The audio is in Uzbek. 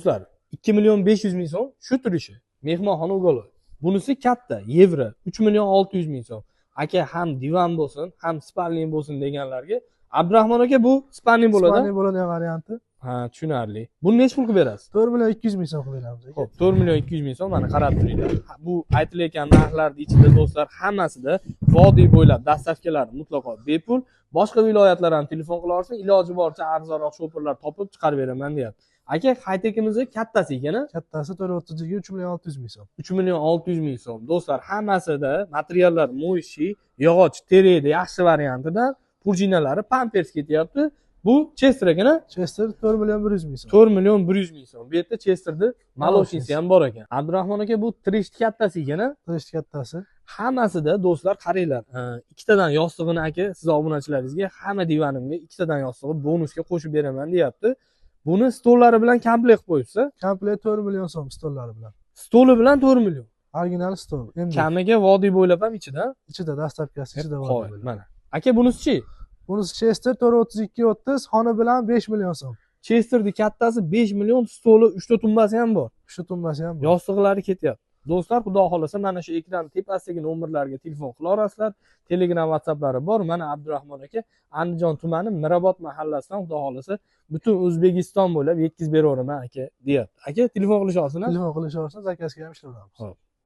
Do'stlar, 2 million 500 ming so'm shu turishi. Mehmonxona ugoli. Bunisi katta, yevro 3 million 600 ming so'm. Aka ham divan bo'lsin, ham spalning bo'lsin deganlarga Abdurahmon aka bu spalning bo'ladi. Spalning bo'ladigan varianti. Ha, tushunarli. Buni necha pul qilib berasiz? 4 million 200 ming so'm qilib beramiz. Xo'p, 4 million 200 ming so'm mana qarab turinglar. Bu aytilayotgan narxlarning ichida do'stlar hammasida vodiy bo'ylab dastavkalar mutlaqo bepul. Boshqa viloyatlar ham telefon qila olsin, iloji boricha arzonroq shoferlar topib chiqarib beraman deyapti. Aka, Haytekimizni kattasi ekan-a? Kattasi 432 3 million 600 ming so'm. 3 million 600 ming so'm. Do'stlar, hammasida materiallar mo'yshi, yog'och, tereda yaxshi variantidan purjinalari pampers ketyapti. Bu Chester ekan-a? Chester 4 million 100 ming so'm. 4 million 100 ming so'm. Bu yerda Chesterni maloshinisi ham bor ekan. Abdurahmon aka, bu Trish kattasi ekan-a? Trish kattasi. Hammasida do'stlar qaranglar, ikkitadan yostig'ini aka siz obunachilaringizga hamma divanimga ikkitadan yostig'i bonusga qo'shib beraman deyapti. Buni stollari bilan komplekt qo'yibsiz. Komplekt 4 million so'm stollari bilan. Stoli bilan 4 million. Original stol. Kamiga vodiy bo'ylab ham ichida. Ichida dastavkasi ichida vodiy bo'ylab. Mana. Aka, bunisi-chi? Bunisi Chester 432 30, xona bilan 5 million so'm. Chesterning kattasi 5 million, stoli 3 ta tumbasi ham bor. Shu tumbasi ham bor. Yostig'lari ketyapti. Do'stlar, xudo xolasa mana shu ekran tepasidagi nomerlarga telefon qila olasizlar. Telegram, WhatsApplari bor. Mana Abdurahmon aka Andijon tumani Mirobod mahallasidan xudo xolasa butun O'zbekiston bo'ylab yetkazib beraveraman aka deyapti. Aka, telefon qilish olsin. Telefon qilish olsin, zakazga ham ishlayveramiz. Xo'p.